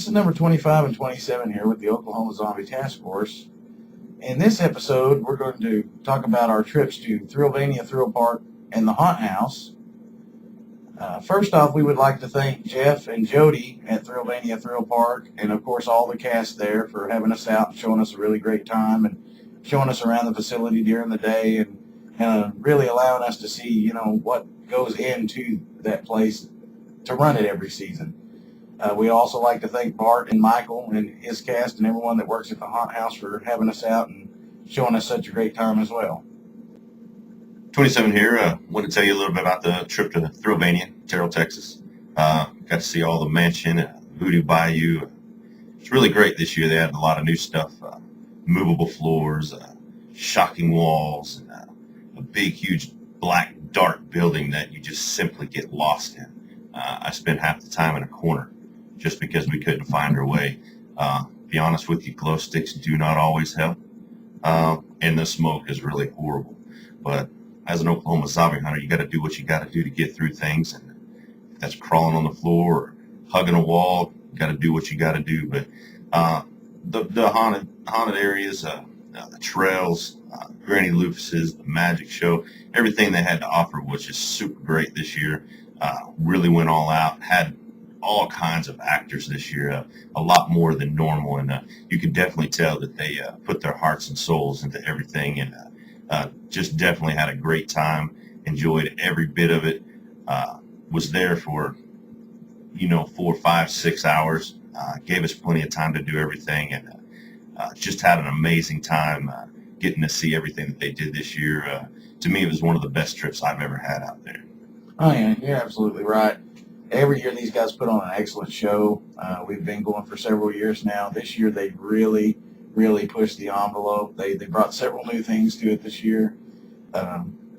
is number 25 and 27 here with the Oklahoma Zombie Task Force. In this episode, we're going to talk about our trips to Thrillvania Thrill Park and the Haunt House. First off, we would like to thank Jeff and Jody at Thrillvania Thrill Park, and of course all the cast there, for having us out and showing us a really great time and showing us around the facility during the day and really allowing us to see, what goes into that place to run it every season. We also like to thank Bart and Michael and his cast and everyone that works at the Haunt House for having us out and showing us such a great time as well. 27 here. Want to tell you a little bit about the trip to Thrillvania, Terrell, Texas. Got to see all the mansion, Voodoo Bayou. It's really great this year. They had a lot of new stuff, movable floors, shocking walls, and a big, huge, black, dark building that you just simply get lost in. I spent half the time in a corner just because we couldn't find our way. Be honest with you, glow sticks do not always help, and the smoke is really horrible. But as an Oklahoma zombie hunter, you got to do what you got to do to get through things, and if that's crawling on the floor or hugging a wall, you got to do what you got to do. But the haunted areas, the trails, Granny Lufus's, the magic show, everything they had to offer was just super great this year. Really went all out, had all kinds of actors this year, a lot more than normal, and you could definitely tell that they put their hearts and souls into everything, and just definitely had a great time, enjoyed every bit of it, was there for 4, 5, 6 hours, gave us plenty of time to do everything, and just had an amazing time getting to see everything that they did this year. To me, it was one of the best trips I've ever had out there. Oh yeah, you're absolutely right. Every year these guys put on an excellent show. We've been going for several years now. This year they really pushed the envelope. They brought several new things to it this year.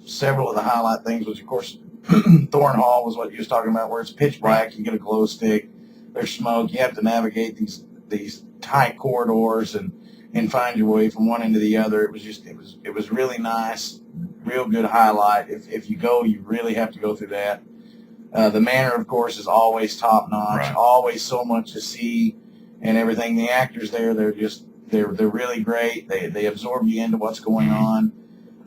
Several of the highlight things was, of course, Thorn Hall was what you was talking about, where it's pitch black. You get a glow stick. There's smoke. You have to navigate these tight corridors and find your way from one end to the other. It was really nice, real good highlight. If you go, you really have to go through that. The manor, of course, is always top notch. Right. Always so much to see and everything. The actors there, they're really great. They absorb you into what's going on.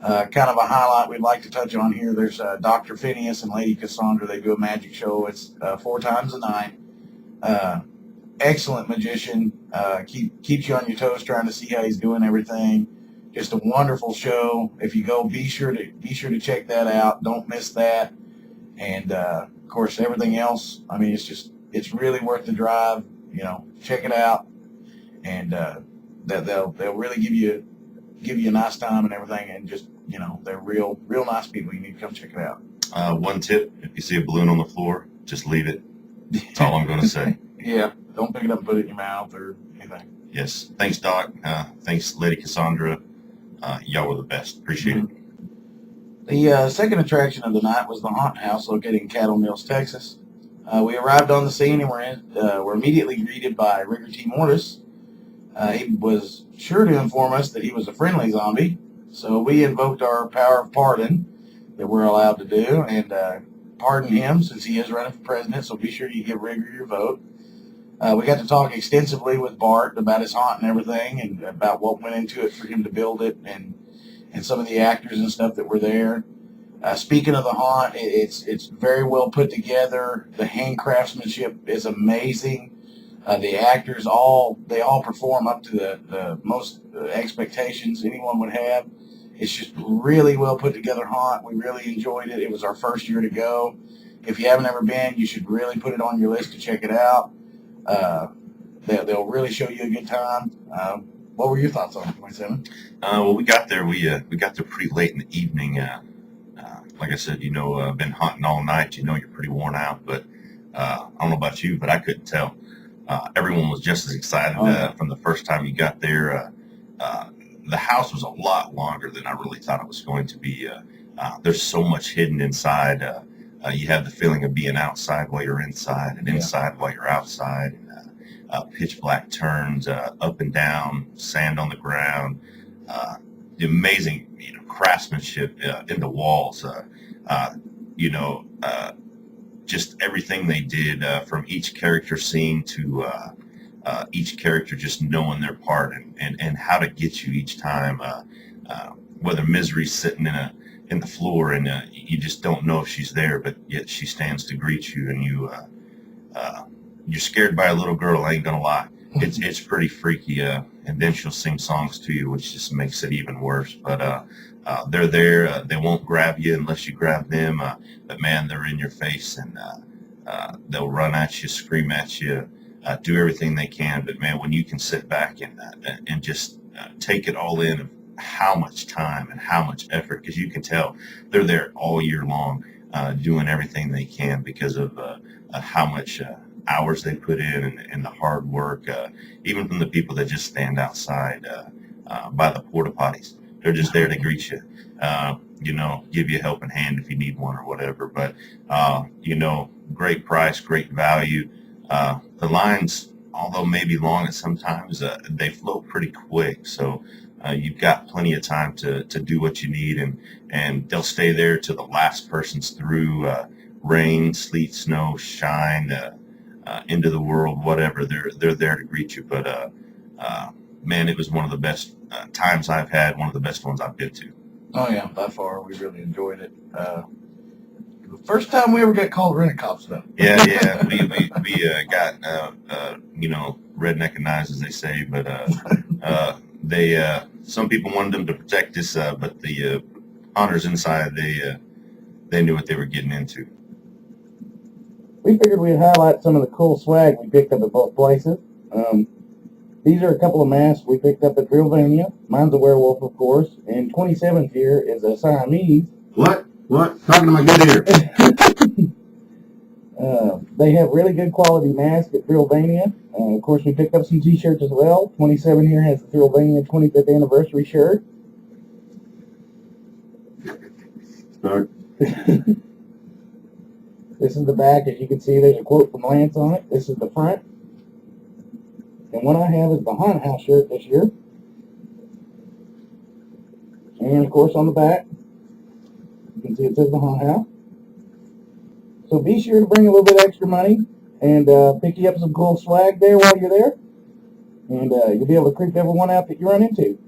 Kind of a highlight we'd like to touch on here. There's Dr. Phineas and Lady Cassandra. They do a magic show. It's 4 times a night. Excellent magician. Keeps you on your toes trying to see how he's doing everything. Just a wonderful show. If you go, be sure to check that out. Don't miss that. And of course, everything else. I mean, it's really worth the drive. Check it out, and they'll really give you a nice time and everything. And just they're real nice people. You need to come check it out. One tip: if you see a balloon on the floor, just leave it. That's all I'm going to say. Yeah, don't pick it up and put it in your mouth or anything. Yes, thanks, Doc. Thanks, Lady Cassandra. Y'all were the best. Appreciate it. The second attraction of the night was the Haunt House, located in Cattle Mills, Texas. We arrived on the scene and were immediately greeted by Rigger T. Mortis. He was sure to inform us that he was a friendly zombie, so we invoked our power of pardon that we're allowed to do and pardon him since he is running for president, so be sure you give Rigger your vote. We got to talk extensively with Bart about his haunt and everything and about what went into it for him to build it and some of the actors and stuff that were there. Speaking of the haunt, it's very well put together. The hand craftsmanship is amazing. The actors all perform up to the most expectations anyone would have. It's just really well put together haunt. We really enjoyed it. It was our first year to go. If you haven't ever been, you should really put it on your list to check it out. They'll really show you a good time. What were your thoughts on it, 27? Well, we got there. We got there pretty late in the evening. Like I said, been hunting all night. You're pretty worn out. But I don't know about you, but I couldn't tell. Everyone was just as excited from the first time you got there. The house was a lot longer than I really thought it was going to be. There's so much hidden inside. You have the feeling of being outside while you're inside and inside while you're outside. Pitch black turns, up and down, sand on the ground, the amazing craftsmanship in the walls, just everything they did from each character scene to each character just knowing their part and how to get you each time. Whether Misery's sitting in the floor and you just don't know if she's there, but yet she stands to greet you, and you're scared by a little girl. I ain't gonna lie, it's pretty freaky. And then she'll sing songs to you, which just makes it even worse. But they're there. They won't grab you unless you grab them. But man, they're in your face, and they'll run at you, scream at you, do everything they can. But man, when you can sit back and just take it all in, of how much time and how much effort, because you can tell they're there all year long, doing everything they can because of how much hours they put in and the hard work, even from the people that just stand outside by the porta potties. They're just there to greet you, give you a helping hand if you need one or whatever. But, great price, great value. The lines, although maybe long at sometimes, they flow pretty quick. So you've got plenty of time to do what you need, and they'll stay there till the last person's through, rain, sleet, snow, shine, into the world, whatever. They're there to greet you. But man, it was one of the best times I've had, one of the best ones I've been to. Oh yeah, by far, we really enjoyed it. The first time we ever got called rent-a-cops, though. Yeah, we got redneck and eyes, as they say, but they some people wanted them to protect us, but the hunters inside, they knew what they were getting into. We figured we'd highlight some of the cool swag we picked up at both places. These are a couple of masks we picked up at Thrillvania. Mine's a werewolf, of course, and 27th here is a Siamese. What? Talking to my good ear. They have really good quality masks at Thrillvania. Of course, we picked up some t-shirts as well. 27 here has the Thrillvania 25th anniversary shirt. Start. This is the back. As you can see, there's a quote from Lance on it. This is the front. And what I have is the Haunted House shirt this year. And, of course, on the back, you can see it says the Haunted House. So be sure to bring a little bit extra money and pick you up some cool swag there while you're there. And you'll be able to creep everyone out that you run into.